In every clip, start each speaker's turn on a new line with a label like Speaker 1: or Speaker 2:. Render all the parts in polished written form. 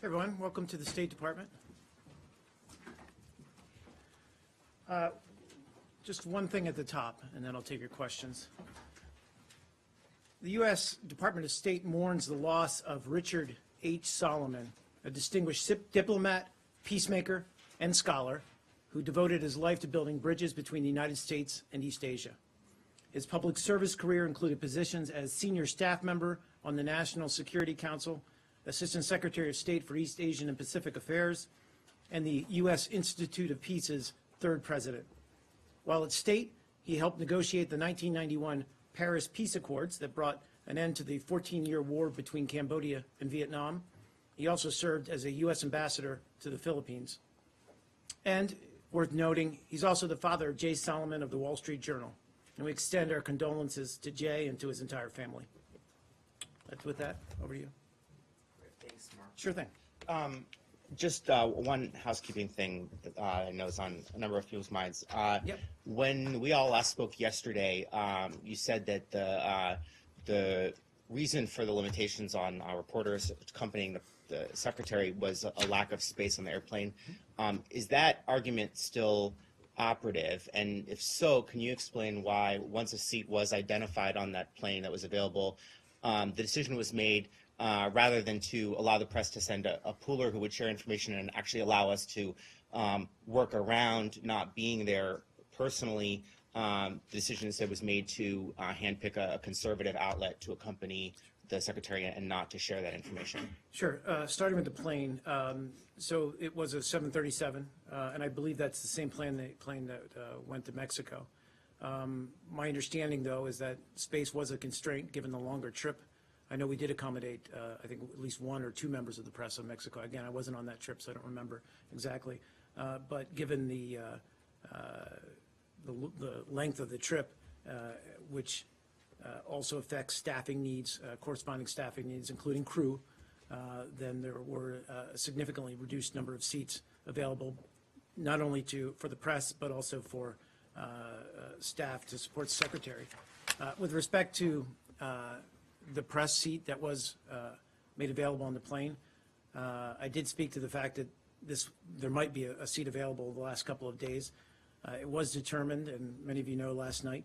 Speaker 1: Everyone, welcome to the State Department. Just one thing at the top, and then I'll take your questions. The U.S. Department of State mourns the loss of Richard H. Solomon, a distinguished diplomat, peacemaker, and scholar who devoted his life to building bridges between the United States and East Asia. His public service career included positions as senior staff member on the National Security Council, Assistant Secretary of State for East Asian and Pacific Affairs, and the U.S. Institute of Peace's third president. While at State, he helped negotiate the 1991 Paris Peace Accords that brought an end to the 14-year war between Cambodia and Vietnam. He also served as a U.S. ambassador to the Philippines. And, worth noting, he's also the father of Jay Solomon of the Wall Street Journal. And we extend our condolences to Jay and to his entire family. With that, over to you.
Speaker 2: Thanks, Mark.
Speaker 1: Sure thing.
Speaker 2: Just one housekeeping thing that I know is on a number of people's minds.
Speaker 1: Yep.
Speaker 2: When we all last spoke yesterday, you said that the reason for the limitations on our reporters accompanying the secretary was a lack of space on the airplane. Is that argument still operative? And if so, can you explain why, once a seat was identified on that plane that was available, the decision was made rather than to allow the press to send a pooler who would share information and actually allow us to work around not being there personally? The decision instead was made to handpick a conservative outlet to accompany the secretary and not to share that information.
Speaker 1: Sure. Starting with the plane, so it was a 737, and I believe that's the same plane that went to Mexico. My understanding, though, is that space was a constraint given the longer trip. I know we did accommodate, I think, at least one or two members of the press of Mexico. Again, I wasn't on that trip, so I don't remember exactly. But given the length of the trip, which also affects staffing needs, corresponding staffing needs, including crew, then there were a significantly reduced number of seats available, not only for the press, but also for staff to support the secretary. With respect to the press seat that was made available on the plane, I did speak to the fact that there might be a seat available the last couple of days. It was determined, and many of you know last night,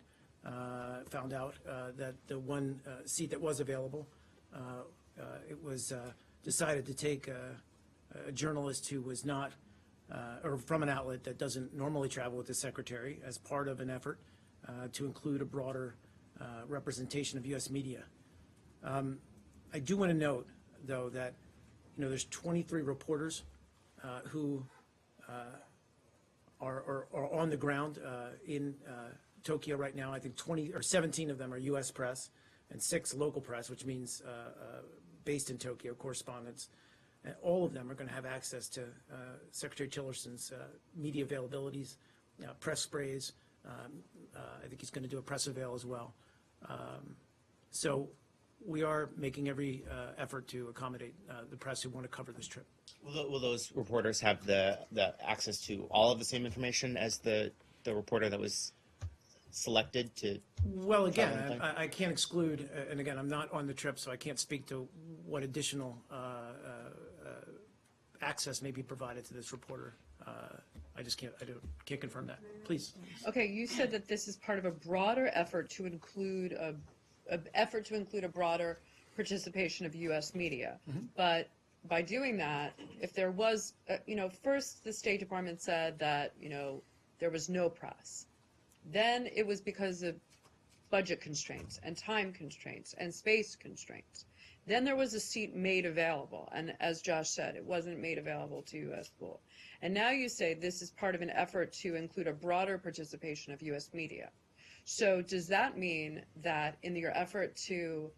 Speaker 1: found out that the one seat that was available, it was decided to take a journalist who was not, or from an outlet that doesn't normally travel with the secretary, as part of an effort to include a broader representation of U.S. media. I do want to note, though, that there's 23 reporters who are on the ground in Tokyo right now. I think 17 of them are U.S. press and 6 local press, which means based in Tokyo correspondents. And all of them are going to have access to Secretary Tillerson's media availabilities, press sprays. I think he's going to do a press avail as well. So we are making every effort to accommodate the press who want to cover this trip.
Speaker 2: Will those reporters have the access to all of the same information as the reporter that was selected to?
Speaker 1: Well, again, I can't exclude, and again, I'm not on the trip, so I can't speak to what additional access may be provided to this reporter. I just can't confirm that. Please.
Speaker 3: Okay, you said that this is part of a broader effort to include a broader participation of U.S. media. Mm-hmm. But by doing that, if there was, first the State Department said that, there was no press. Then it was because of budget constraints and time constraints and space constraints. Then there was a seat made available. And as Josh said, it wasn't made available to U.S. pool. And now you say this is part of an effort to include a broader participation of U.S. media. So does that mean that in your effort to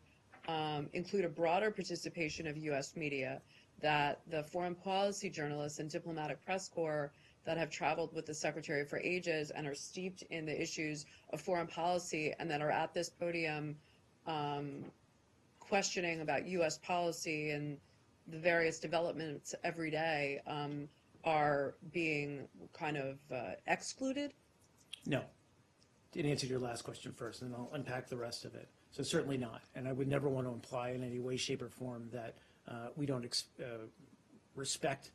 Speaker 3: include a broader participation of U.S. media, that the foreign policy journalists and diplomatic press corps that have traveled with the Secretary for ages and are steeped in the issues of foreign policy and that are at this podium questioning about U.S. policy and the various developments every day are being kind of excluded?
Speaker 1: No. To answer your last question first, and I'll unpack the rest of it. So certainly not. And I would never want to imply in any way, shape, or form that we don't respect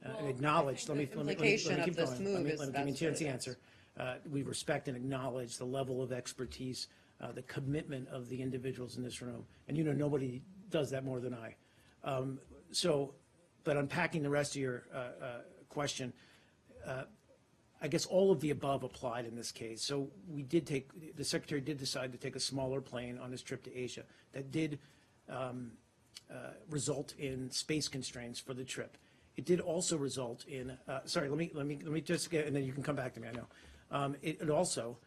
Speaker 1: and
Speaker 3: Well,
Speaker 1: acknowledge,
Speaker 3: I
Speaker 1: let me,
Speaker 3: think
Speaker 1: let
Speaker 3: the
Speaker 1: me, let me, let
Speaker 3: implication
Speaker 1: me
Speaker 3: of
Speaker 1: keep
Speaker 3: this
Speaker 1: going.
Speaker 3: move
Speaker 1: Let me,
Speaker 3: is
Speaker 1: let me give me a
Speaker 3: that's
Speaker 1: chance to
Speaker 3: what it
Speaker 1: answer. We respect and acknowledge the level of expertise, the commitment of the individuals in this room. And you know, nobody does that more than I. But unpacking the rest of your question, I guess all of the above applied in this case. So the Secretary did decide to take a smaller plane on his trip to Asia. That did result in space constraints for the trip. It did also result in, sorry, let me just get, and then you can come back to me, I know. It also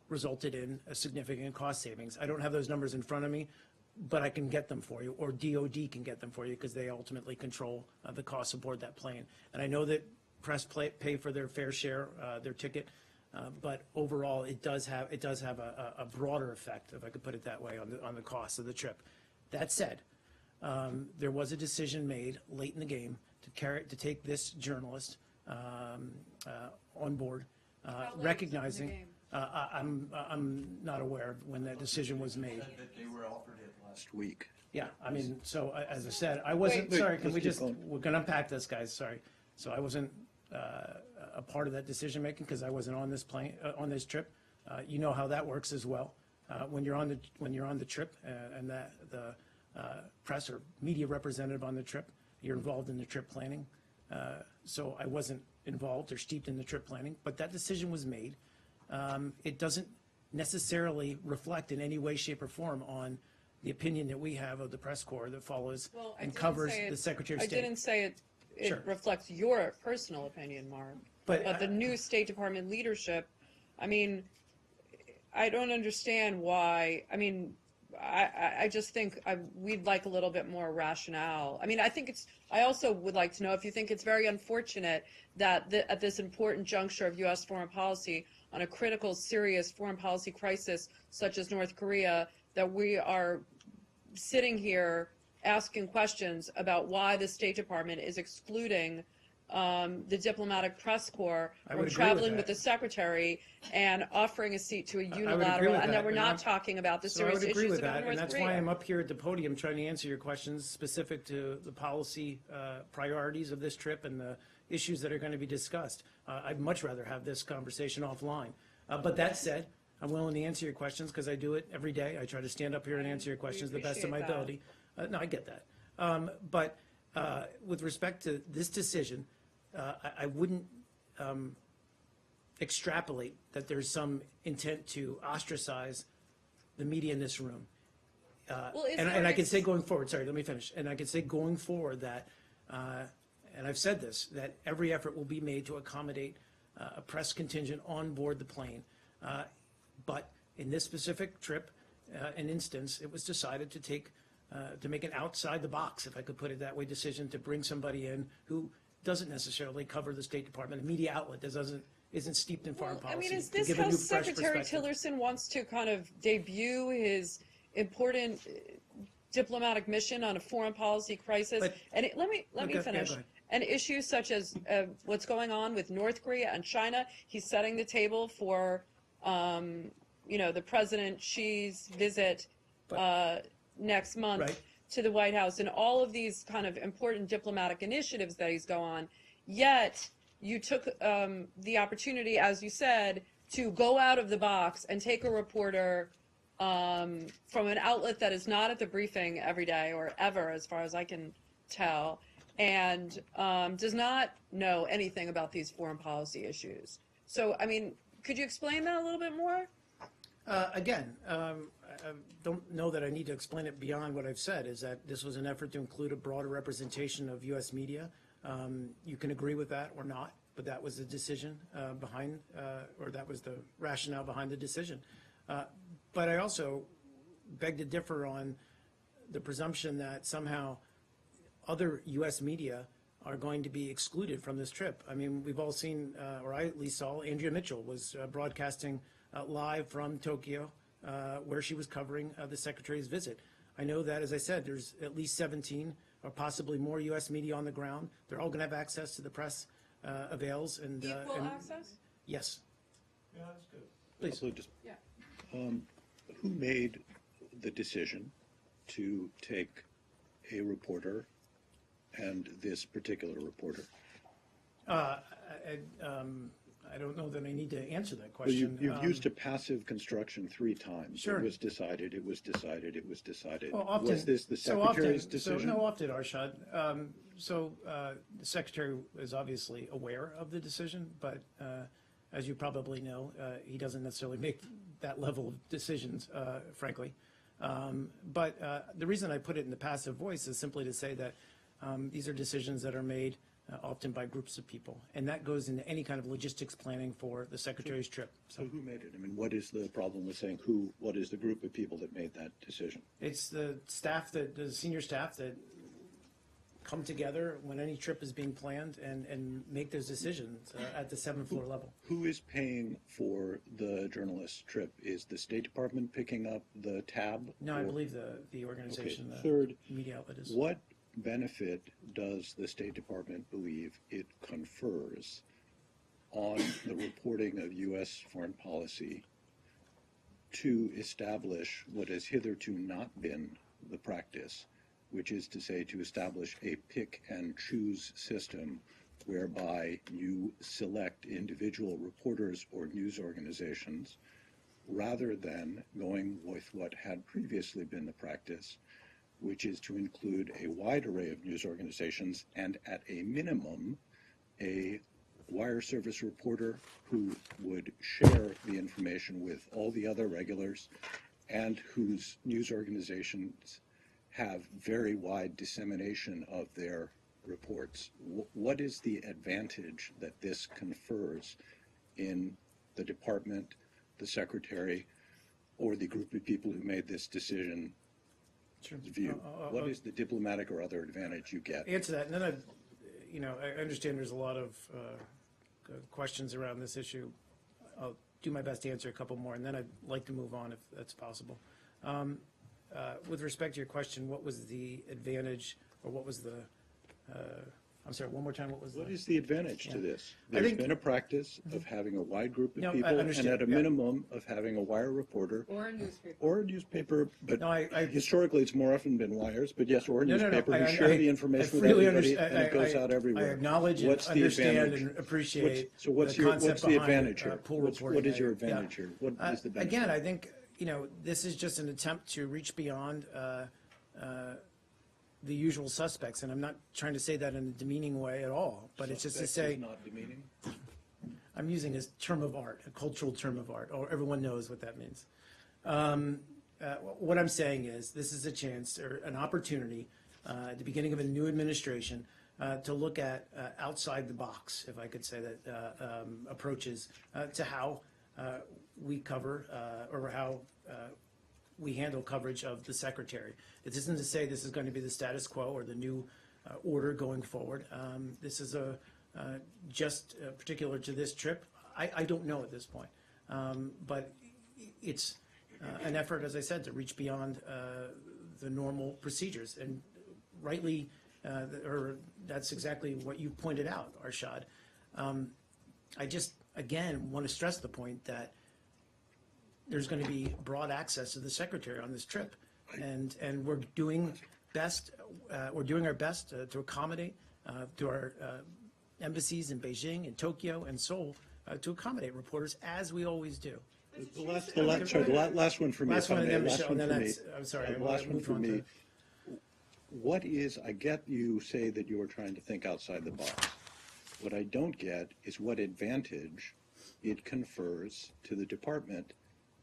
Speaker 1: resulted in a significant cost savings. I don't have those numbers in front of me, but I can get them for you, or DOD can get them for you, because they ultimately control the cost aboard that plane. And I know that press pay for their fair share, their ticket, but overall, it does have a broader effect, if I could put it that way, on the cost of the trip. That said, there was a decision made late in the game to take this journalist on board, recognizing. I'm not aware of when that decision was made.
Speaker 4: That they were offered it last week.
Speaker 1: Yeah, I mean, so as I said, I wasn't, sorry, can we
Speaker 4: let's
Speaker 1: just,
Speaker 4: keep going.
Speaker 1: we're gonna unpack this, guys, sorry. So I wasn't a part of that decision-making because I wasn't on this plane, on this trip. You know how that works as well. When you're on the trip and the press or media representative on the trip, you're involved in the trip planning. So I wasn't involved or steeped in the trip planning, but that decision was made. It doesn't necessarily reflect in any way, shape, or form on the opinion that we have of the press corps that follows
Speaker 3: Well, I
Speaker 1: and
Speaker 3: didn't
Speaker 1: covers
Speaker 3: say it-
Speaker 1: the Secretary of
Speaker 3: I
Speaker 1: State.
Speaker 3: didn't say it
Speaker 1: Sure.
Speaker 3: reflects your personal opinion, Mark.
Speaker 1: But,
Speaker 3: the new State Department leadership, I mean, I don't understand why, I mean, I just think we'd like a little bit more rationale. I mean, I also would like to know if you think it's very unfortunate that at this important juncture of U.S. foreign policy, on a critical, serious foreign policy crisis such as North Korea, that we are sitting here asking questions about why the State Department is excluding the diplomatic press corps
Speaker 1: I
Speaker 3: from
Speaker 1: would agree with
Speaker 3: traveling with
Speaker 1: that.
Speaker 3: the secretary and offering a seat to a
Speaker 1: I would agree
Speaker 3: unilateral,
Speaker 1: with
Speaker 3: and that we're
Speaker 1: and
Speaker 3: not
Speaker 1: I'm-
Speaker 3: talking about the
Speaker 1: So I
Speaker 3: serious
Speaker 1: would agree
Speaker 3: issues
Speaker 1: with
Speaker 3: about
Speaker 1: that,
Speaker 3: North
Speaker 1: and that's
Speaker 3: Korea.
Speaker 1: why I'm up here at the podium trying to answer your questions specific to the policy priorities of this trip and the issues that are going to be discussed. I'd much rather have this conversation offline. But that said, I'm willing to answer your questions because I do it every day. I try to stand up here and answer your questions the best of my
Speaker 3: appreciate that.
Speaker 1: ability. No, I get that. But with respect to this decision, I wouldn't extrapolate that there's some intent to ostracize the media in this room.
Speaker 3: Well, is
Speaker 1: And
Speaker 3: there
Speaker 1: I can say going forward, sorry, let me finish. And I can say going forward that, and I've said this, that every effort will be made to accommodate a press contingent on board the plane. But in this specific trip, an instance, it was decided to make an outside the box, if I could put it that way, decision to bring somebody in who doesn't necessarily cover the State Department, a media outlet that isn't steeped in foreign
Speaker 3: Well,
Speaker 1: policy.
Speaker 3: I mean, is
Speaker 1: to
Speaker 3: this
Speaker 1: give a
Speaker 3: how
Speaker 1: new, fresh
Speaker 3: Secretary
Speaker 1: perspective.
Speaker 3: Tillerson wants to kind of debut his important diplomatic mission on a foreign policy crisis?
Speaker 1: But-
Speaker 3: And let me
Speaker 1: Okay, yeah,
Speaker 3: finish.
Speaker 1: go ahead.
Speaker 3: And issues such as what's going on with North Korea and China, he's setting the table for, the President Xi's visit next month
Speaker 1: Right.
Speaker 3: to the White House, and all of these kind of important diplomatic initiatives that he's going on. Yet you took the opportunity, as you said, to go out of the box and take a reporter from an outlet that is not at the briefing every day or ever, as far as I can tell, and does not know anything about these foreign policy issues. So, I mean, could you explain that a little bit more?
Speaker 1: Again, I don't know that I need to explain it beyond what I've said, is that this was an effort to include a broader representation of U.S. media. You can agree with that or not, but that was the decision behind, or that was the rationale behind the decision. But I also beg to differ on the presumption that somehow other U.S. media are going to be excluded from this trip. I mean, we've all seen, or I at least saw, Andrea Mitchell was broadcasting live from Tokyo, where she was covering the Secretary's visit. I know that, as I said, there's at least 17 or possibly more U.S. media on the ground. They're all going to have access to the press avails. And,
Speaker 3: Equal
Speaker 1: and
Speaker 3: access?
Speaker 1: yes,
Speaker 4: Yeah, that's good.
Speaker 1: please.
Speaker 4: Also, just,
Speaker 3: Yeah.
Speaker 4: who made the decision to take a reporter and this particular reporter?
Speaker 1: I don't know that I need to answer that
Speaker 4: Well,
Speaker 1: question.
Speaker 4: you've used a passive construction 3 times.
Speaker 1: Sure.
Speaker 4: It was decided, it was decided, it was decided.
Speaker 1: Well, often,
Speaker 4: Was this the
Speaker 1: so often-
Speaker 4: Secretary's decision?
Speaker 1: So, no, often, Arshad. The Secretary is obviously aware of the decision, but as you probably know, he doesn't necessarily make that level of decisions, frankly. But the reason I put it in the passive voice is simply to say that these are decisions that are made often by groups of people, and that goes into any kind of logistics planning for the Secretary's trip.
Speaker 4: So who made it? I mean, what is the problem with saying who, what is the group of people that made that decision?
Speaker 1: It's the senior staff that come together when any trip is being planned and make those decisions at the 7th floor level.
Speaker 4: Who is paying for the journalist's trip? Is the State Department picking up the tab?
Speaker 1: No, I
Speaker 4: or-
Speaker 1: believe the organization,
Speaker 4: Okay.
Speaker 1: the
Speaker 4: Third,
Speaker 1: media outlet is.
Speaker 4: what benefit does the State Department believe it confers on the reporting of U.S. foreign policy to establish what has hitherto not been the practice, which is to say to establish a pick and choose system whereby you select individual reporters or news organizations rather than going with what had previously been the practice, which is to include a wide array of news organizations and at a minimum a wire service reporter who would share the information with all the other regulars and whose news organizations have very wide dissemination of their reports. What is the advantage that this confers in the department, the secretary, or the group of people who made this decision
Speaker 1: Sure.
Speaker 4: view? What is the diplomatic or other advantage you get?
Speaker 1: Answer that, and then I understand there's a lot of questions around this issue. I'll do my best to answer a couple more, and then I'd like to move on if that's possible. With respect to your question, what was the advantage, or what was the, I'm sorry, one more time, what was the?
Speaker 4: What is the advantage to this?
Speaker 1: I
Speaker 4: There's
Speaker 1: think-
Speaker 4: been a practice of having a wide group of
Speaker 1: No, I
Speaker 4: people and
Speaker 1: understand,
Speaker 4: at a
Speaker 1: yeah.
Speaker 4: minimum of having a wire reporter
Speaker 3: Or a newspaper.
Speaker 4: or a newspaper, but
Speaker 1: No, I-
Speaker 4: historically it's more often been wires, but yes, or a
Speaker 1: No,
Speaker 4: newspaper who
Speaker 1: I-
Speaker 4: share
Speaker 1: I-
Speaker 4: the information with
Speaker 1: I really
Speaker 4: everybody
Speaker 1: understand-
Speaker 4: and it goes out
Speaker 1: I
Speaker 4: everywhere.
Speaker 1: acknowledge and
Speaker 4: What's the
Speaker 1: understand
Speaker 4: advantage?
Speaker 1: and appreciate
Speaker 4: So what's
Speaker 1: the
Speaker 4: your,
Speaker 1: concept
Speaker 4: what's the
Speaker 1: behind,
Speaker 4: advantage here?
Speaker 1: pool
Speaker 4: What
Speaker 1: reporting.
Speaker 4: is your
Speaker 1: Yeah.
Speaker 4: advantage here? What is the benefit?
Speaker 1: Again, I think, this is just an attempt to reach beyond the usual suspects, and I'm not trying to say that in a demeaning way at all, but it's just to
Speaker 4: Suspect
Speaker 1: say,
Speaker 4: is not demeaning?
Speaker 1: I'm using a term of art, a cultural term of art, or everyone knows what that means. What I'm saying is, this is a chance or an opportunity at the beginning of a new administration to look at outside the box, if I could say that, approaches to how we cover or how we handle coverage of the secretary. It isn't to say this is going to be the status quo or the new order going forward. This is just particular to this trip. I don't know at this point, but it's an effort, as I said, to reach beyond the normal procedures. And rightly, or that's exactly what you pointed out, Arshad. I just, again, want to stress the point that there's going to be broad access to the secretary on this trip. And we're doing our best to accommodate to our embassies in Beijing and Tokyo and Seoul to accommodate reporters, as we always do.
Speaker 4: The last one for me.
Speaker 1: Last
Speaker 4: if I
Speaker 1: one, and
Speaker 4: may,
Speaker 1: then
Speaker 4: last
Speaker 1: Michelle,
Speaker 4: one
Speaker 1: and then
Speaker 4: for me.
Speaker 1: that's, I'm sorry, I
Speaker 4: Last one
Speaker 1: moved
Speaker 4: for
Speaker 1: on
Speaker 4: me.
Speaker 1: to.
Speaker 4: What is, I get you say that you are trying to think outside the box. What I don't get is what advantage it confers to the department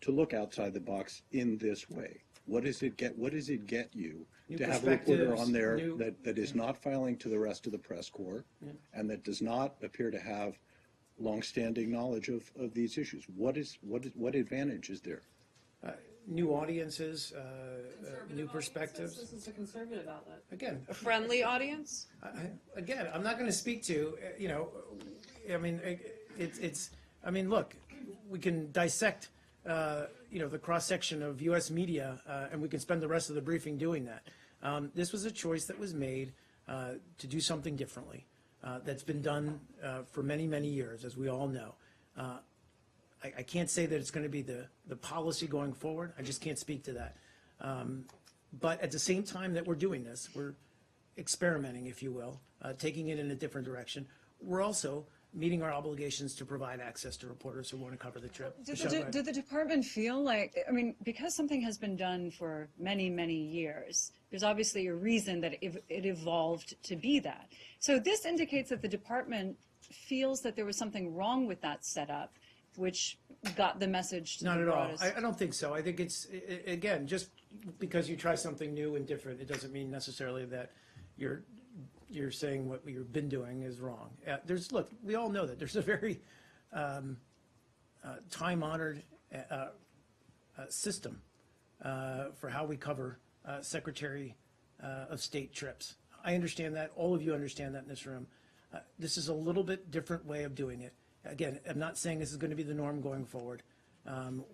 Speaker 4: to look outside the box in this way. What does it get you
Speaker 1: New
Speaker 4: to have a reporter
Speaker 1: perspectives,
Speaker 4: on there
Speaker 1: new-
Speaker 4: that is not filing to the rest of the press corps and that does not appear to have longstanding knowledge of these issues? What advantage is there?
Speaker 1: New audiences, new perspectives.
Speaker 3: This is a conservative outlet.
Speaker 1: Again,
Speaker 3: A friendly audience?
Speaker 1: again, I'm not going to speak to, look, we can dissect, the cross-section of U.S. media, and we can spend the rest of the briefing doing that. This was a choice that was made to do something differently, that's been done for many, many years, as we all know. I can't say that it's going to be the policy going forward. I just can't speak to that. But at the same time that we're doing this, experimenting, if you will, taking it in a different direction. We're also meeting our obligations to provide access to reporters who want to cover the trip. Michelle, go ahead.
Speaker 5: Did the department feel like, I mean, because something has been done for many, many years, there's obviously a reason that it evolved to be that. So this indicates that the department feels that there was something wrong with that setup, which got the message to
Speaker 1: Not
Speaker 5: the
Speaker 1: at all.
Speaker 5: broadest.
Speaker 1: I don't think so. I think it's, again, just because you try something new and different, it doesn't mean necessarily that you're saying what you've been doing is wrong. Look, we all know that there's a very time-honored system for how we cover Secretary of State trips. I understand that. All of you understand that in this room. This is a little bit different way of doing it. Again, I'm not saying this is going to be the norm going forward.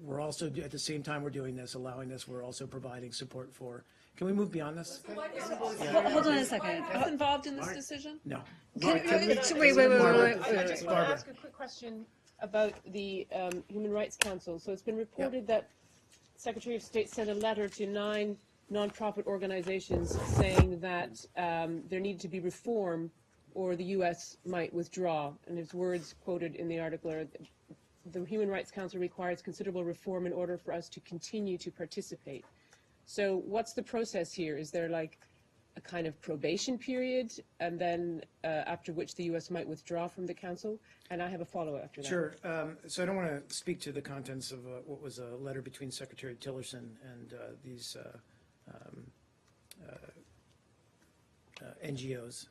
Speaker 1: We're also, at the same time we're doing this, allowing this, we're also providing support for. Can we move beyond this?
Speaker 5: Hold on a second.
Speaker 3: Who's involved in this decision?
Speaker 1: No.
Speaker 5: Wait.
Speaker 1: Barbara.
Speaker 6: I just want to ask a quick question about the Human Rights Council. So it's been reported that Secretary of State sent a letter to 9 nonprofit organizations saying that there needed to be reform or the U.S. might withdraw. And his words quoted in the article are, the Human Rights Council requires considerable reform in order for us to continue to participate. So what's the process here? Is there like a kind of probation period, and then after which the U.S. might withdraw from the Council? And I have a follow-up after that.
Speaker 1: Sure. So I don't want to speak to the contents of what was a letter between Secretary Tillerson and these NGOs.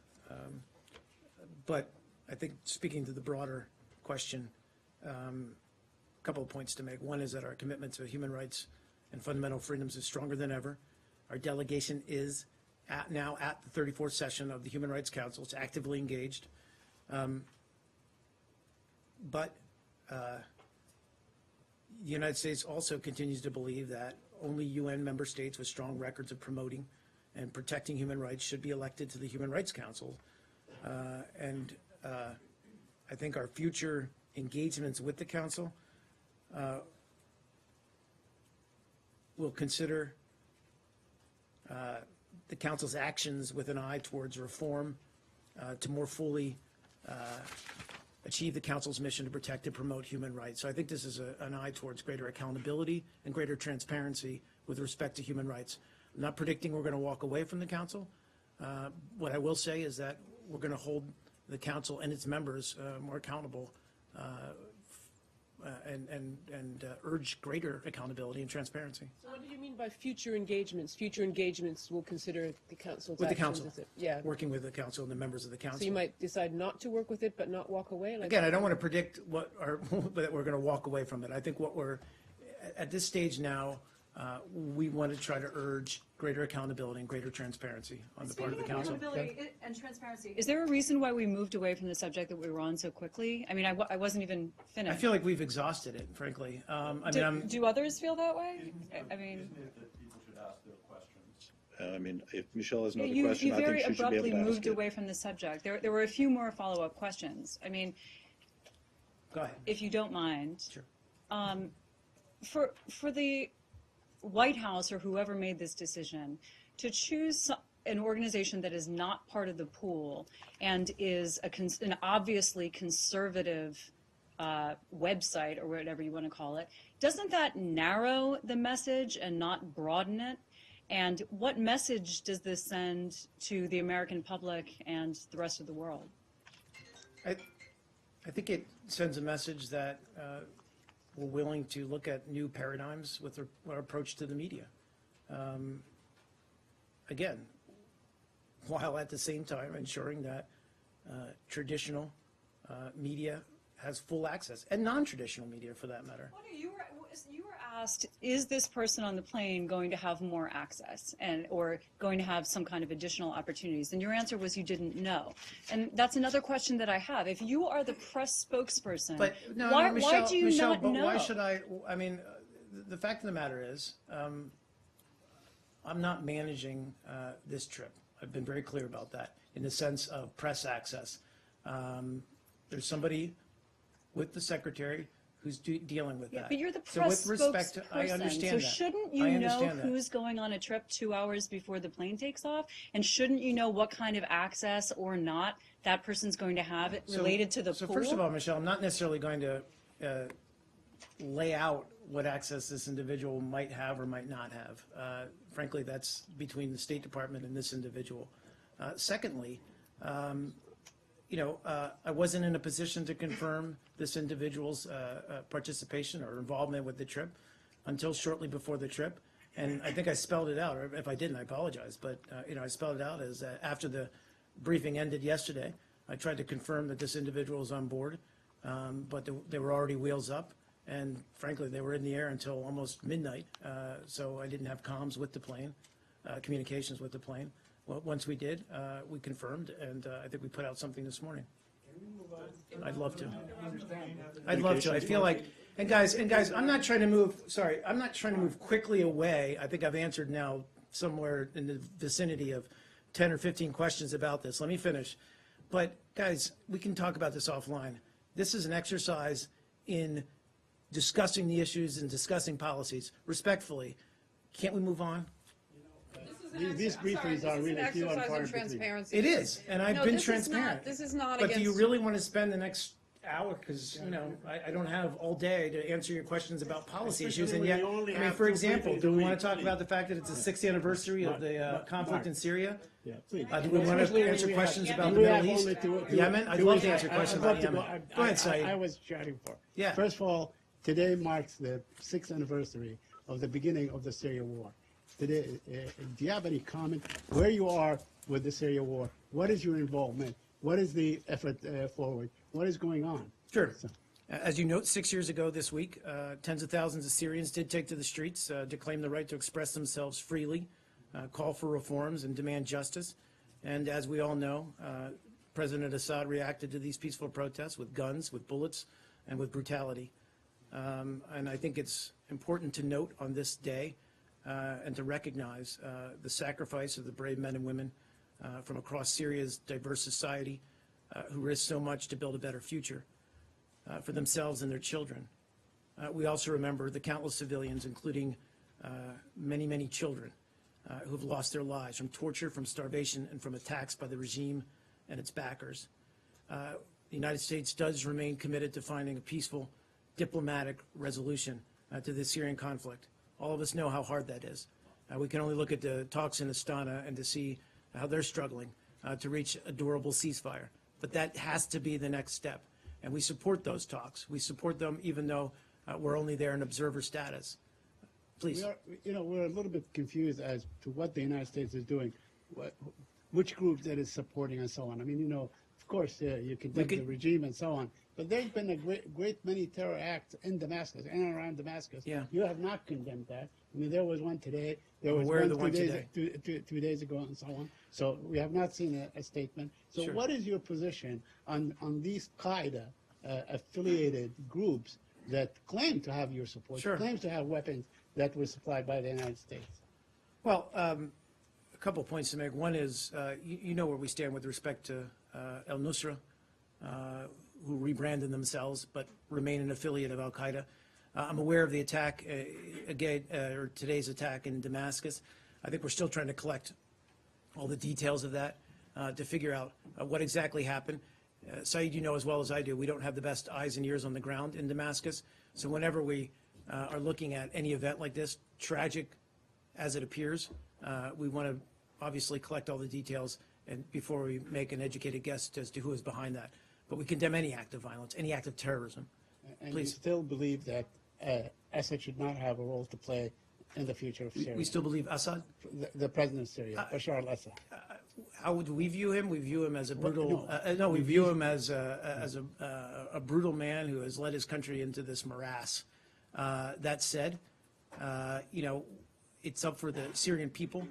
Speaker 1: But I think speaking to the broader question, a couple of points to make. One is that our commitment to human rights and fundamental freedoms is stronger than ever. Our delegation is now at the 34th session of the Human Rights Council. It's actively engaged. But the United States also continues to believe that only UN member states with strong records of promoting and protecting human rights should be elected to the Human Rights Council. I think our future engagements with the Council will consider the Council's actions with an eye towards reform to more fully achieve the Council's mission to protect and promote human rights. So I think this is an eye towards greater accountability and greater transparency with respect to human rights. I'm not predicting we're going to walk away from the Council. What I will say is that we're going to hold the Council and its members more accountable and urge greater accountability and transparency.
Speaker 6: So what do you mean by future engagements? Future engagements will consider the Council's
Speaker 1: With the
Speaker 6: actions,
Speaker 1: Council,
Speaker 6: is it? Yeah.
Speaker 1: working with the Council and the members of the Council.
Speaker 6: So you might decide not to work with it, but not walk away? Like
Speaker 1: Again, I don't want to predict that we're going to walk away from it. I think at this stage now, we want to try to urge greater accountability and greater transparency on the part of the Council.
Speaker 5: Accountability and transparency. Is there a reason why we moved away from the subject that we were on so quickly? I mean, I wasn't even finished.
Speaker 1: I feel like we've exhausted it, frankly.
Speaker 5: Do others feel that way? I mean,
Speaker 7: Isn't it that people should ask their questions?
Speaker 4: I mean, if Michelle has another
Speaker 5: you
Speaker 4: question, I
Speaker 5: very
Speaker 4: think she should be
Speaker 5: abruptly
Speaker 4: able to ask
Speaker 5: moved
Speaker 4: it.
Speaker 5: away from the subject. There were a few more follow-up questions. I mean,
Speaker 1: Go ahead.
Speaker 5: if you don't mind.
Speaker 1: Sure.
Speaker 5: For the White House or whoever made this decision to choose an organization that is not part of the pool and is an obviously conservative website or whatever you want to call it, doesn't that narrow the message and not broaden it? And what message does this send to the American public and the rest of the world?
Speaker 1: I think it sends a message that we're willing to look at new paradigms with our approach to the media. Again, while at the same time ensuring that traditional media has full access, and non-traditional media for that matter.
Speaker 5: You were asked, is this person on the plane going to have more access or going to have some kind of additional opportunities? And your answer was you didn't know. And that's another question that I have. If you are the press spokesperson,
Speaker 1: But no,
Speaker 5: why
Speaker 1: Michelle,
Speaker 5: do you
Speaker 1: Michelle,
Speaker 5: not
Speaker 1: but
Speaker 5: know?
Speaker 1: why should I mean, the fact of the matter is, I'm not managing this trip. I've been very clear about that in the sense of press access. There's somebody with the Secretary who's dealing with
Speaker 5: Yeah,
Speaker 1: that.
Speaker 5: but you're the
Speaker 1: So
Speaker 5: press
Speaker 1: with respect to, I
Speaker 5: spokesperson,
Speaker 1: understand
Speaker 5: so
Speaker 1: that.
Speaker 5: shouldn't
Speaker 1: I
Speaker 5: you know
Speaker 1: understand that.
Speaker 5: who's going on a trip 2 hours before the plane takes off? And shouldn't you know what kind of access or not that person's going to have related to the
Speaker 1: So
Speaker 5: pool?
Speaker 1: first of all, Michelle, I'm not necessarily going to lay out what access this individual might have or might not have. Frankly, that's between the State Department and this individual. Secondly, I wasn't in a position to confirm this individual's participation or involvement with the trip until shortly before the trip. And I think I spelled it out, or if I didn't, I apologize. But, I spelled it out as after the briefing ended yesterday, I tried to confirm that this individual was on board, but they were already wheels up. And frankly, they were in the air until almost midnight, so I didn't have comms with the plane, communications with the plane. Well, once we did, we confirmed, and I think we put out something this morning. I'd love to. I'd love to. I feel like, and guys, I'm not trying to move quickly away. I think I've answered now somewhere in the vicinity of 10 or 15 questions about this. Let me finish. But guys, we can talk about this offline. This is an exercise in discussing the issues and discussing policies. Respectfully, can't we move on?
Speaker 8: These briefings are really few and far
Speaker 3: in
Speaker 8: between.
Speaker 3: transparency.
Speaker 1: It is, and I've
Speaker 3: No,
Speaker 1: been
Speaker 3: this is not-
Speaker 1: transparent.
Speaker 3: This is not
Speaker 1: But do you
Speaker 3: against-
Speaker 1: really want to spend the next hour, because, I don't have all day to answer your questions about policy issues, and
Speaker 8: Especially
Speaker 1: yet,
Speaker 8: when you only
Speaker 1: I mean,
Speaker 8: have
Speaker 1: for
Speaker 8: 2
Speaker 1: example,
Speaker 8: briefings
Speaker 1: do
Speaker 8: a
Speaker 1: we want
Speaker 8: week,
Speaker 1: to talk
Speaker 8: please.
Speaker 1: about the fact that it's the 6th anniversary of the conflict in Syria?
Speaker 8: Yeah, please.
Speaker 1: Do we want to answer questions about the Middle East? Yemen? I'd love to answer questions about Yemen. Go ahead,
Speaker 8: I
Speaker 1: Saeed.
Speaker 8: was chatting for.
Speaker 1: Yeah.
Speaker 8: First of all, today marks the 6th anniversary of the beginning of the Syria war. Today, do you have any comment where you are with the Syria war? What is your involvement? What is the effort forward? What is going on?
Speaker 1: Sure. As you note, 6 years ago this week, tens of thousands of Syrians did take to the streets to claim the right to express themselves freely, call for reforms, and demand justice. And as we all know, President Assad reacted to these peaceful protests with guns, with bullets, and with brutality. And I think it's important to note on this day and to recognize the sacrifice of the brave men and women from across Syria's diverse society who risked so much to build a better future for themselves and their children. We also remember the countless civilians, including many, many children who have lost their lives from torture, from starvation, and from attacks by the regime and its backers. The United States does remain committed to finding a peaceful diplomatic resolution to the Syrian conflict. All of us know how hard that is. We can only look at the talks in Astana and to see how they're struggling to reach a durable ceasefire. But that has to be the next step. And we support those talks. We support them even though we're only there in observer status. Please.
Speaker 8: We're a little bit confused as to what the United States is doing, which group that is supporting and so on. I mean, of course, you condemn the regime and so on, but there's been a great many terror acts in Damascus and around Damascus.
Speaker 1: Yeah.
Speaker 8: You have not condemned that. I mean, there was one today. There was
Speaker 1: Aware of
Speaker 8: one,
Speaker 1: the one
Speaker 8: 2 days ago and so on. So we have not seen a statement. So
Speaker 1: Sure.
Speaker 8: what is your position on these Qaeda affiliated groups that claim to have your support,
Speaker 1: Sure.
Speaker 8: claims to have weapons that were supplied by the United States?
Speaker 1: Well, a couple points to make. One is, you know where we stand with respect to al-Nusra, who rebranded themselves but remain an affiliate of al-Qaeda. I'm aware of the attack, or today's attack in Damascus. I think we're still trying to collect all the details of that to figure out what exactly happened. Saeed, you know as well as I do, we don't have the best eyes and ears on the ground in Damascus. So whenever we are looking at any event like this, tragic as it appears, we want to obviously collect all the details and before we make an educated guess as to who is behind that. But we condemn any act of violence, any act of terrorism.
Speaker 8: And
Speaker 1: Please.
Speaker 8: you still believe that Assad should not have a role to play in the future of Syria?
Speaker 1: We still believe Assad?
Speaker 8: The president of Syria, Bashar al-Assad.
Speaker 1: How would we view him? We view him as a brutal. We view him as a brutal man who has led his country into this morass. That said, it's up for the Syrian people.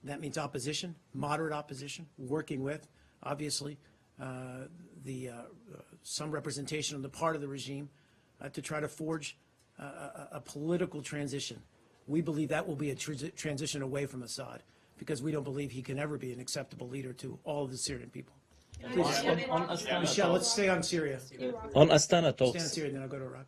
Speaker 1: That means opposition, moderate opposition, working with, obviously, some representation on the part of the regime to try to forge a political transition. We believe that will be a transition away from Assad because we don't believe he can ever be an acceptable leader to all of the Syrian people.
Speaker 9: On Astana
Speaker 1: Michelle, let's stay on Syria.
Speaker 9: On Astana
Speaker 1: Stay on
Speaker 9: talks,
Speaker 1: Syria, then I'll go to Iraq.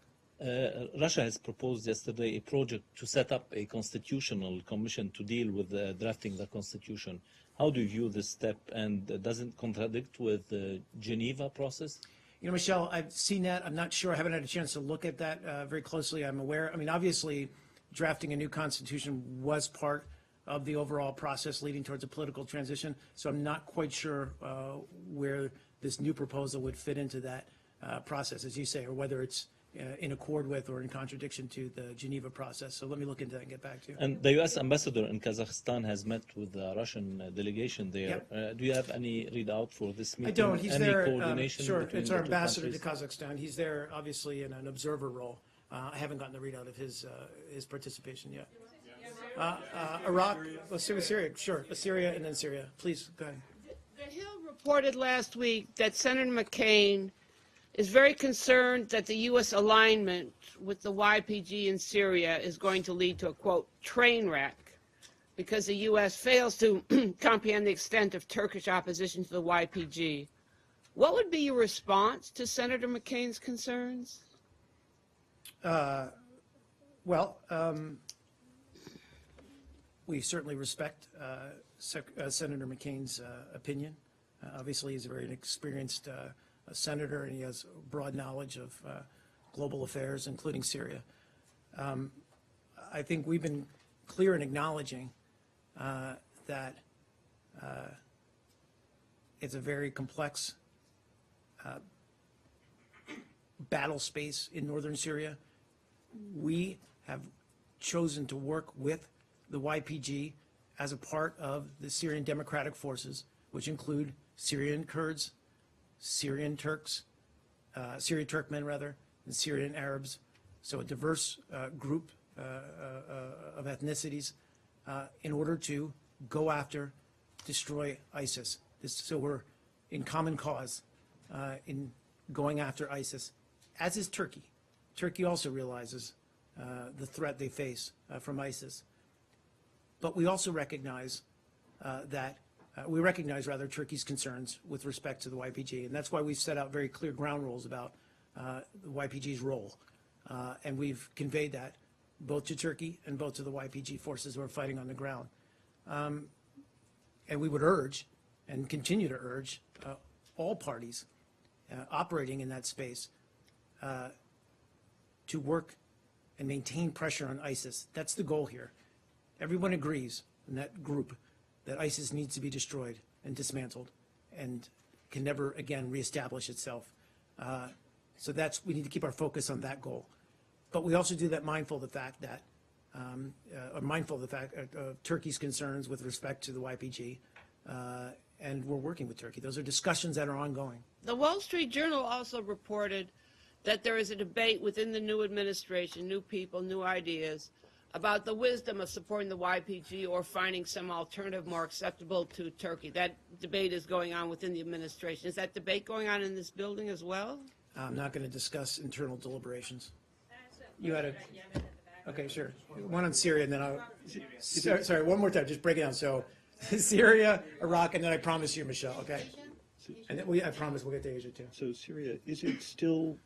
Speaker 9: Russia has proposed yesterday a project to set up a constitutional commission to deal with drafting the constitution. How do you view this step, and does it contradict with the Geneva process?
Speaker 1: You know, Michelle, I've seen that. I'm not sure. I haven't had a chance to look at that very closely. I'm aware. I mean, obviously, drafting a new constitution was part of the overall process leading towards a political transition. So I'm not quite sure where this new proposal would fit into that process, as you say, or whether it's in accord with or in contradiction to the Geneva process. So let me look into that and get back to you.
Speaker 9: And the U.S. ambassador in Kazakhstan has met with the Russian delegation there.
Speaker 1: Yep.
Speaker 9: Do you have any readout for this meeting?
Speaker 1: I don't. He's
Speaker 9: any
Speaker 1: there.
Speaker 9: Coordination
Speaker 1: Sure.
Speaker 9: between
Speaker 1: It's
Speaker 9: the
Speaker 1: our
Speaker 9: two
Speaker 1: ambassador to
Speaker 9: countries?
Speaker 1: Kazakhstan. He's there, obviously, in an observer role. I haven't gotten the readout of his participation yet. Iraq. Let's see with Syria. Sure. Syria and then Syria. Please go ahead.
Speaker 6: The Hill reported last week that Senator McCain is very concerned that the U.S. alignment with the YPG in Syria is going to lead to a, quote, train wreck because the U.S. fails to comprehend the extent of Turkish opposition to the YPG. What would be your response to Senator McCain's concerns?
Speaker 1: Well, we certainly respect Senator McCain's opinion. Obviously, he's a very experienced senator, and he has broad knowledge of global affairs, including Syria. I think we've been clear in acknowledging that it's a very complex battle space in northern Syria. We have chosen to work with the YPG as a part of the Syrian Democratic Forces, which include Syrian Kurds, Syrian Turks, Syrian Turkmen rather, and Syrian Arabs. So a diverse group of ethnicities in order to go after, destroy ISIS. So we're in common cause in going after ISIS, as is Turkey. Turkey also realizes the threat they face from ISIS. But we also recognize Turkey's concerns with respect to the YPG, and that's why we've set out very clear ground rules about the YPG's role, and we've conveyed that both to Turkey and both to the YPG forces who are fighting on the ground. And we would urge, and continue to urge, all parties operating in that space to work and maintain pressure on ISIS. That's the goal here. Everyone agrees in that group that ISIS needs to be destroyed and dismantled and can never again reestablish itself. So we need to keep our focus on that goal. But we also do that mindful of the fact that, of Turkey's concerns with respect to the YPG, and we're working with Turkey. Those are discussions that are ongoing.
Speaker 6: The Wall Street Journal also reported that there is a debate within the new administration, new people, new ideas, about the wisdom of supporting the YPG or finding some alternative more acceptable to Turkey. That debate is going on within the administration. Is that debate going on in this building as well?
Speaker 1: I'm not going to discuss internal deliberations. You had a... Okay, sure. One on Syria, and then I'll... Sorry, one more time. Just break it down. So, Syria, Iraq, and then I promise you, Michelle, okay? And then I promise we'll get to Asia, too.
Speaker 4: So Syria, is it still,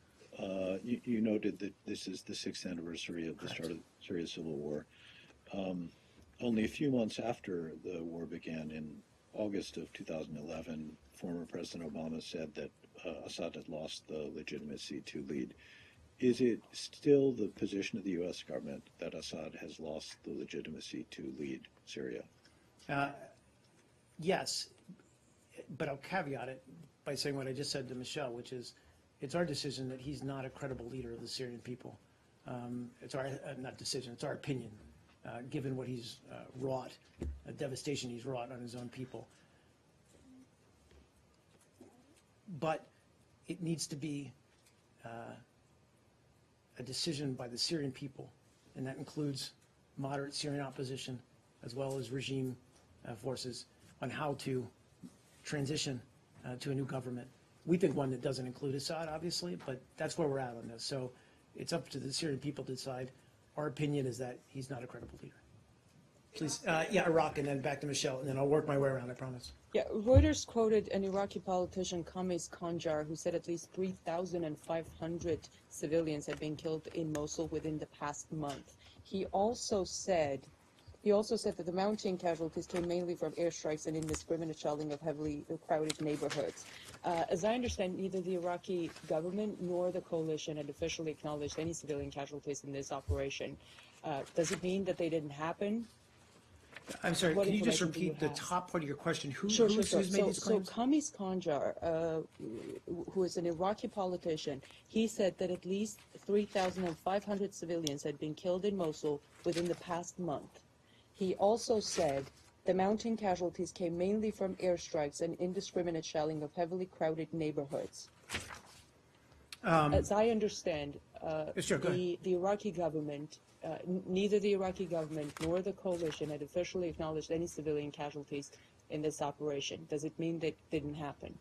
Speaker 4: you noted that this is the 6th anniversary of the start of Syria's civil war. Only a few months after the war began, in August of 2011, former President Obama said that Assad had lost the legitimacy to lead. Is it still the position of the U.S. government that Assad has lost the legitimacy to lead Syria?
Speaker 1: Yes, but I'll caveat it by saying what I just said to Michelle, which is it's our decision that he's not a credible leader of the Syrian people. It's our, not decision, it's our opinion, given what he's wrought, the devastation he's wrought on his own people. But it needs to be a decision by the Syrian people, and that includes moderate Syrian opposition as well as regime forces on how to transition to a new government. We think one that doesn't include Assad, obviously, but that's where we're at on this. So it's up to the Syrian people to decide. Our opinion is that he's not a credible leader. please. Yeah, Iraq, and then back to Michelle, and then I'll work my way around, I promise.
Speaker 10: Yeah, Reuters quoted an Iraqi politician, Kamis Khanjar, who said at least 3,500 civilians had been killed in Mosul within the past month. He also said that the mounting casualties came mainly from airstrikes and indiscriminate shelling of heavily crowded neighborhoods. As I understand, neither the Iraqi government nor the coalition had officially acknowledged any civilian casualties in this operation. Does it mean that they didn't happen?
Speaker 1: I'm sorry,
Speaker 10: What
Speaker 1: can you just
Speaker 10: information do you
Speaker 1: repeat the
Speaker 10: have?
Speaker 1: top part of your question? Who's
Speaker 10: Sure.
Speaker 1: made these claims?
Speaker 10: So Kamis Khanjar, who is an Iraqi politician, he said that at least 3,500 civilians had been killed in Mosul within the past month. He also said the mounting casualties came mainly from airstrikes and indiscriminate shelling of heavily crowded neighborhoods. As I understand,
Speaker 1: Sure, go ahead.
Speaker 10: the Iraqi government, neither the Iraqi government nor the coalition had officially acknowledged any civilian casualties in this operation. Does it mean that didn't happen?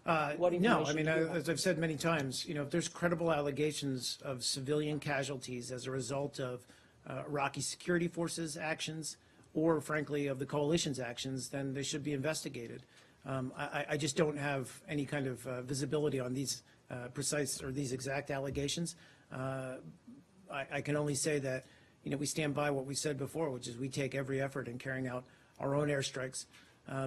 Speaker 10: What
Speaker 1: No, I
Speaker 10: information
Speaker 1: mean,
Speaker 10: do you have?
Speaker 1: as I've said many times, if there's credible allegations of civilian casualties as a result of Iraqi security forces' actions, or frankly of the coalition's actions, then they should be investigated. I just don't have any kind of visibility on these precise or these exact allegations. I can only say that, we stand by what we said before, which is we take every effort in carrying out our own airstrikes,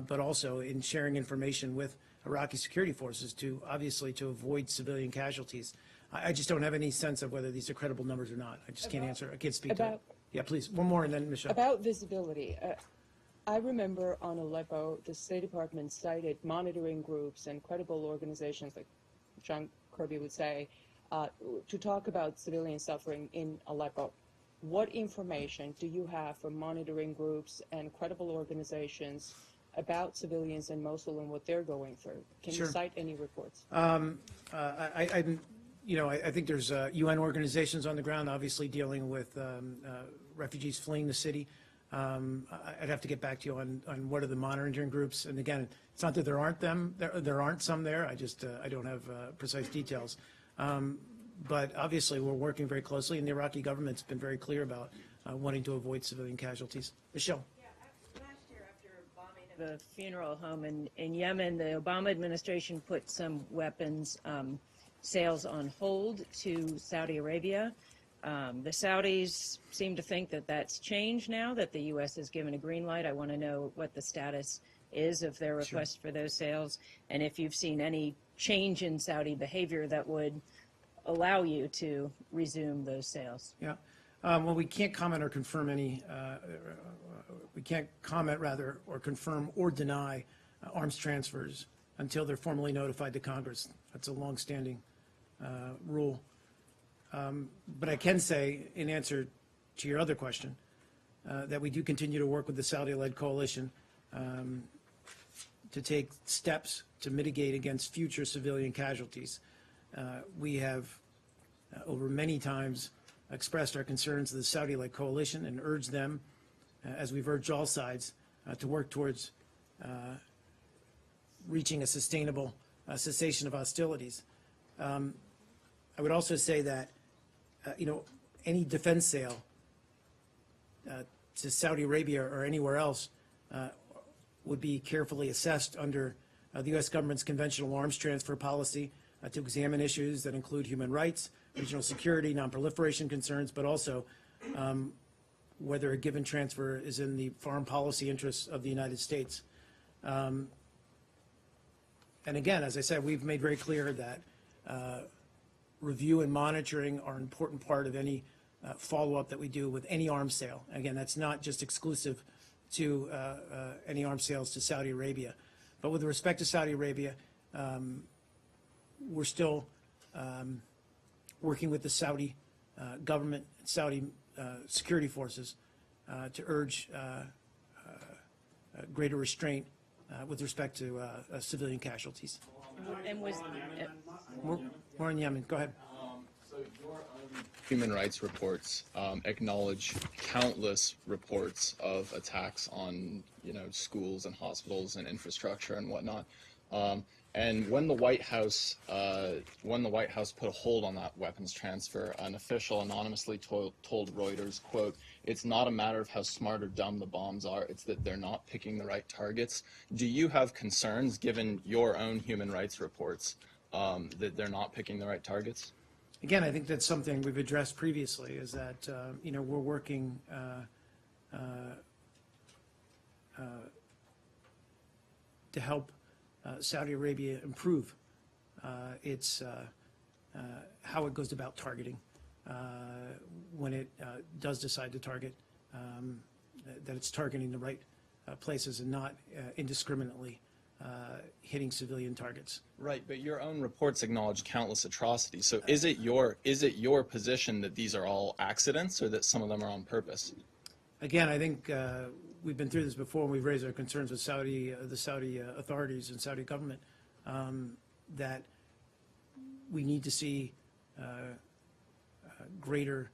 Speaker 1: but also in sharing information with Iraqi security forces to avoid civilian casualties. I just don't have any sense of whether these are credible numbers or not. I just can't answer. I can't speak to it. Yeah, please. One more and then Michelle.
Speaker 10: About visibility, I remember on Aleppo, the State Department cited monitoring groups and credible organizations, like John Kirby would say, to talk about civilian suffering in Aleppo. What information do you have from monitoring groups and credible organizations about civilians in Mosul and what they're going through? Can
Speaker 1: Sure.
Speaker 10: you cite any reports?
Speaker 1: I think there's UN organizations on the ground, obviously dealing with refugees fleeing the city. I'd have to get back to you on what are the monitoring groups. And again, it's not that there aren't some there. I don't have precise details. But obviously, we're working very closely, and the Iraqi government's been very clear about wanting to avoid civilian casualties. Michelle.
Speaker 11: Last year, after bombing of a funeral home in Yemen, the Obama administration put some weapons sales on hold to Saudi Arabia. The Saudis seem to think that that's changed now, that the U.S. has given a green light. I want to know what the status is of their request for those sales, and if you've seen any change in Saudi behavior that would allow you to resume those sales.
Speaker 1: Yeah. Well, we can't comment or confirm or confirm or deny arms transfers until they're formally notified to Congress. That's a longstanding rule. But I can say, in answer to your other question, that we do continue to work with the Saudi-led coalition to take steps to mitigate against future civilian casualties. We have, over many times, expressed our concerns to the Saudi-led coalition and urged them, as we've urged all sides, to work towards reaching a sustainable cessation of hostilities. I would also say that, any defense sale to Saudi Arabia or anywhere else would be carefully assessed under the U.S. government's conventional arms transfer policy to examine issues that include human rights, regional security, non-proliferation concerns, but also whether a given transfer is in the foreign policy interests of the United States. And again, as I said, we've made very clear that review and monitoring are an important part of any follow-up that we do with any arms sale. Again, that's not just exclusive to any arms sales to Saudi Arabia. But with respect to Saudi Arabia, we're still working with the Saudi government, Saudi security forces to urge greater restraint with respect to civilian casualties.
Speaker 11: And was
Speaker 1: More in Yemen. Go ahead.
Speaker 12: So your own human rights reports acknowledge countless reports of attacks on, schools and hospitals and infrastructure and whatnot. And when the White House put a hold on that weapons transfer, an official anonymously told Reuters, quote, "It's not a matter of how smart or dumb the bombs are, it's that they're not picking the right targets." Do you have concerns, given your own human rights reports, that they're not picking the right targets?
Speaker 1: Again, I think that's something we've addressed previously, is that, we're working to help Saudi Arabia improve its how it goes about targeting when it does decide to target, that it's targeting the right places and not indiscriminately hitting civilian targets.
Speaker 12: Right, but your own reports acknowledge countless atrocities. So is it your position that these are all accidents, or that some of them are on purpose?
Speaker 1: Again, I think we've been through this before, and we've raised our concerns with the Saudi authorities and Saudi government, that we need to see greater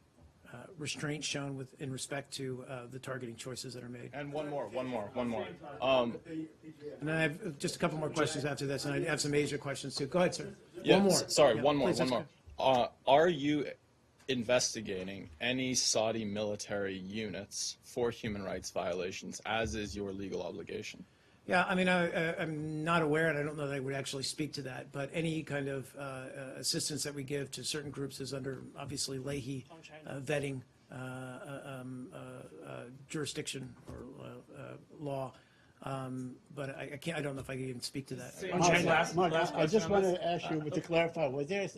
Speaker 1: restraint shown in respect to the targeting choices that are made.
Speaker 12: And one more.
Speaker 1: And then I have just a couple more questions after this, and I have some Asia questions too. Go ahead, sir.
Speaker 12: Yeah,
Speaker 1: one more.
Speaker 12: Sorry,
Speaker 1: Yeah,
Speaker 12: one more.
Speaker 1: please, that's good.
Speaker 12: Are you investigating any Saudi military units for human rights violations, as is your legal obligation?
Speaker 1: Yeah, I mean, I'm not aware, and I don't know that I would actually speak to that, but any kind of assistance that we give to certain groups is under, obviously, Leahy vetting jurisdiction or law. But I don't know if I can even speak to that.
Speaker 8: Mark, I just want to ask you to clarify, was there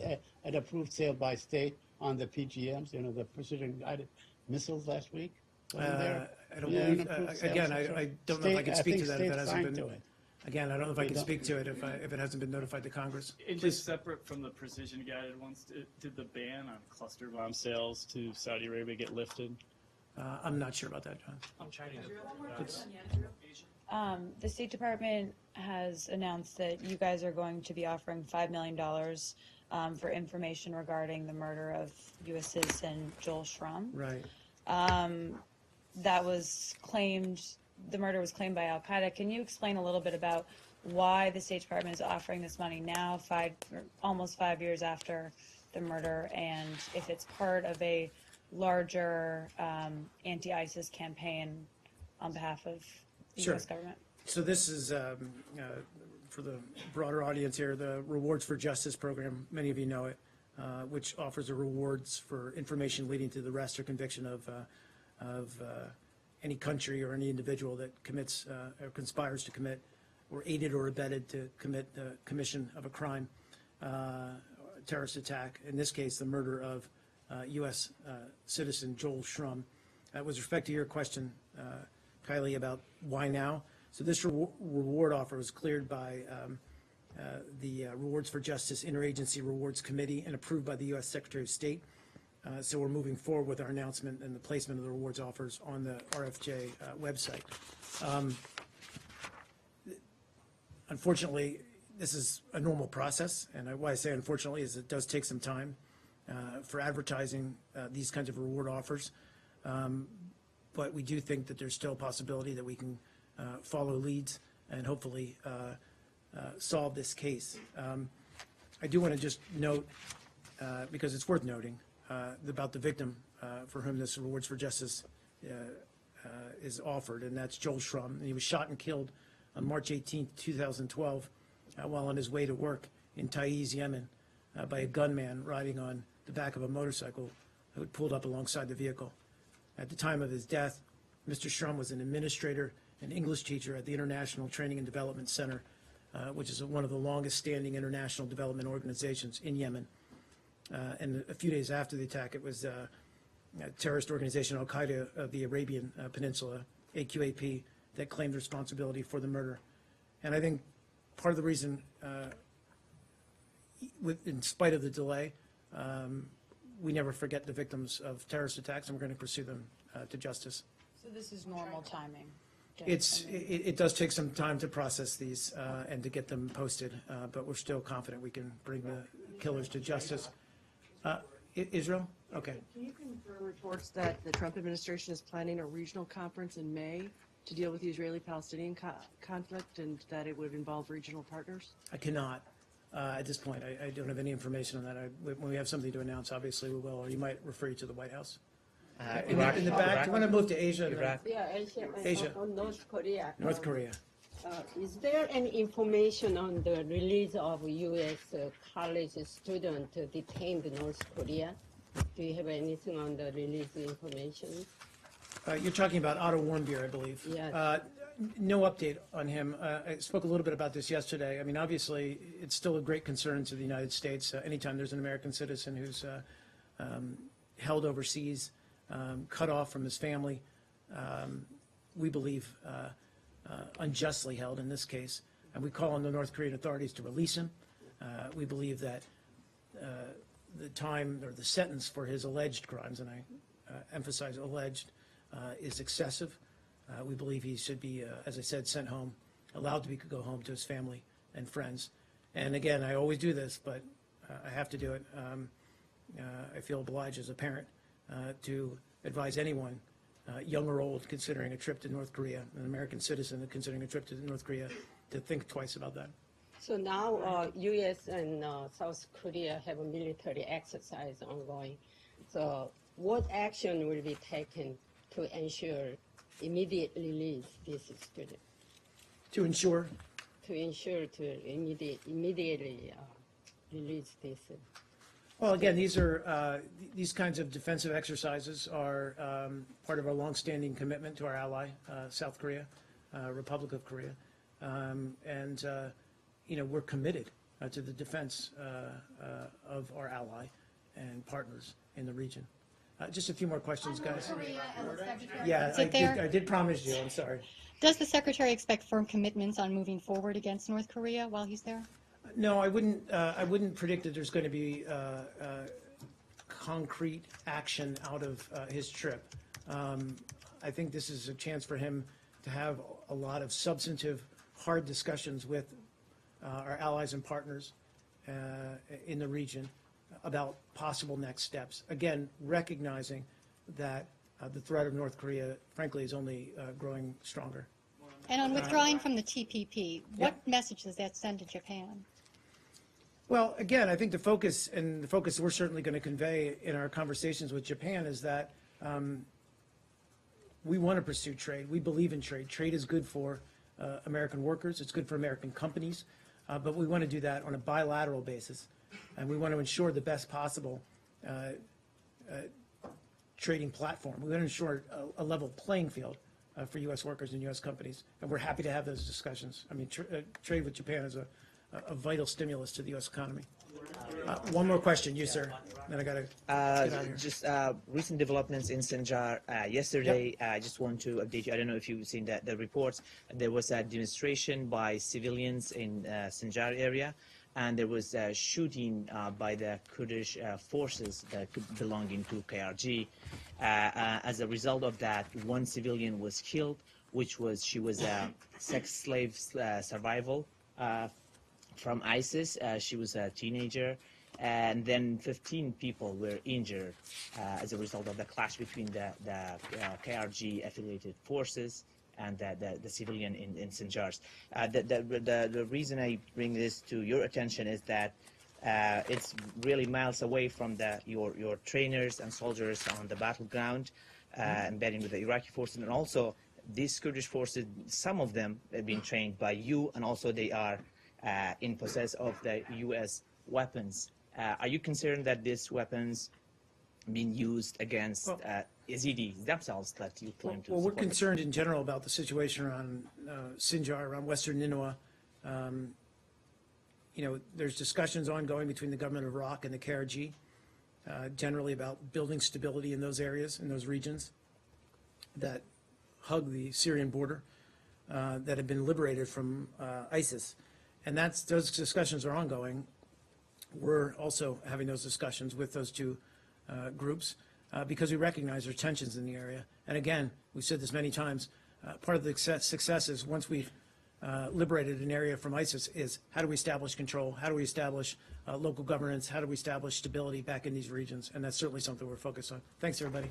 Speaker 8: an approved sale by state on the PGMs, the precision-guided missiles last week? Wasn't there?
Speaker 1: I don't believe, again, I don't know if I can speak to that if it hasn't been. Again, I don't know if I can speak to it if it hasn't been notified to Congress.
Speaker 7: And just separate from the precision-guided ones, did the ban on cluster bomb sales to Saudi Arabia get lifted?
Speaker 1: I'm not sure about that, John.
Speaker 7: I'm Chinese.
Speaker 13: The State Department has announced that you guys are going to be offering $5 million for information regarding the murder of U.S. citizen Joel Schramm.
Speaker 1: Right.
Speaker 13: That was claimed, the murder was claimed by Al Qaeda. Can you explain a little bit about why the State Department is offering this money now, almost 5 years after the murder, and if it's part of a larger anti-ISIS campaign on behalf of the
Speaker 1: Sure.
Speaker 13: U.S. government?
Speaker 1: So this is, for the broader audience here, the Rewards for Justice program, many of you know it, which offers rewards for information leading to the arrest or conviction of any country or any individual that commits or conspires to commit or aided or abetted to commit the commission of a crime, terrorist attack, in this case, the murder of U.S. citizen Joel Schramm. With respect to your question, Kylie, about why now, so this reward offer was cleared by the Rewards for Justice Interagency Rewards Committee and approved by the U.S. Secretary of State. So we're moving forward with our announcement and the placement of the rewards offers on the RFJ website. Unfortunately, this is a normal process, and why I say unfortunately is it does take some time for advertising these kinds of reward offers. But we do think that there's still a possibility that we can follow leads and hopefully solve this case. I do want to just note, because it's worth noting, about the victim for whom this Rewards for Justice is offered, and that's Joel Schramm. And he was shot and killed on March 18, 2012, while on his way to work in Taiz, Yemen, by a gunman riding on the back of a motorcycle who had pulled up alongside the vehicle. At the time of his death, Mr. Schramm was an administrator and English teacher at the International Training and Development Center, which is one of the longest-standing international development organizations in Yemen. And a few days after the attack, it was a terrorist organization, Al Qaeda of the Arabian Peninsula, AQAP, that claimed responsibility for the murder. And I think part of the reason, in spite of the delay, we never forget the victims of terrorist attacks, and we're going to pursue them to justice.
Speaker 13: So this is normal timing?
Speaker 1: It does take some time to process these and to get them posted, but we're still confident we can bring the killers to justice. Israel? Okay.
Speaker 14: Can you confirm reports that the Trump administration is planning a regional conference in May to deal with the Israeli-Palestinian conflict and that it would involve regional partners?
Speaker 1: I cannot at this point. I don't have any information on that. When we have something to announce, obviously we will, or you might refer you to the White House. In the back, do you want to move to Asia?
Speaker 15: Yeah,
Speaker 1: Asia.
Speaker 15: On North Korea.
Speaker 1: North Korea.
Speaker 15: Is there any information on the release of U.S. College student detained in North Korea? Do you have anything on the release information?
Speaker 1: You're talking about Otto Warmbier, I believe.
Speaker 15: Yes.
Speaker 1: No update on him. I spoke a little bit about this yesterday. I mean, obviously, it's still a great concern to the United States. Anytime there's an American citizen who's held overseas, cut off from his family, we believe unjustly held in this case, and we call on the North Korean authorities to release him. We believe that the time or the sentence for his alleged crimes, and I emphasize alleged, is excessive. We believe he should be, as I said, sent home, allowed to go home to his family and friends. And again, I always do this, but I have to do it. I feel obliged as a parent to advise anyone, young or old, considering a trip to North Korea, an American citizen considering a trip to North Korea, to think twice about that.
Speaker 15: So now U.S. and South Korea have a military exercise ongoing. So what action will be taken to ensure immediate release this student?
Speaker 1: To ensure?
Speaker 15: To ensure to immediately release this.
Speaker 1: Well, again, these kinds of defensive exercises are part of our longstanding commitment to our ally, South Korea, Republic of Korea, and we're committed to the defense of our ally and partners in the region. Just a few more questions, guys. Yeah, I did promise you. I'm sorry.
Speaker 16: Does the Secretary expect firm commitments on moving forward against North Korea while he's there?
Speaker 1: No, I wouldn't predict that there's going to be concrete action out of his trip. I think this is a chance for him to have a lot of substantive, hard discussions with our allies and partners in the region about possible next steps. Again, recognizing that the threat of North Korea, frankly, is only growing stronger.
Speaker 16: And on withdrawing from the TPP, what message does that send to Japan?
Speaker 1: Well, again, I think the focus we're certainly going to convey in our conversations with Japan is that we want to pursue trade. We believe in trade. Trade is good for American workers. It's good for American companies. But we want to do that on a bilateral basis. And we want to ensure the best possible trading platform. We want to ensure a level playing field for U.S. workers and U.S. companies. And we're happy to have those discussions. I mean, trade with Japan is a vital stimulus to the U.S. economy. One more question, you, sir. Then I got to get out of here.
Speaker 17: Just recent developments in Sinjar. Yesterday, I just want to update you. I don't know if you've seen the reports. There was a demonstration by civilians in Sinjar area, and there was a shooting by the Kurdish forces that belonging to KRG. As a result of that, one civilian was killed, she was a sex slave survival from ISIS. She was a teenager, and then 15 people were injured as a result of the clash between the KRG affiliated forces and the civilian in Sinjar. The reason I bring this to your attention is that it's really miles away from your trainers and soldiers on the battleground, embedding with the Iraqi forces, and also these Kurdish forces, some of them have been trained by you, and also they are in possess of the U.S. weapons. Are you concerned that these weapons being used against Yazidis themselves that you claim to
Speaker 1: support? Well, we're
Speaker 17: them?
Speaker 1: concerned in general about the situation around Sinjar, around western Nineveh. There's discussions ongoing between the government of Iraq and the KRG, generally about building stability in those areas, in those regions that hug the Syrian border, that have been liberated from ISIS. And those discussions are ongoing. We're also having those discussions with those two groups because we recognize there's tensions in the area. And again, we've said this many times, part of the success is once we've liberated an area from ISIS is how do we establish control, how do we establish local governance, how do we establish stability back in these regions, and that's certainly something we're focused on. Thanks, everybody.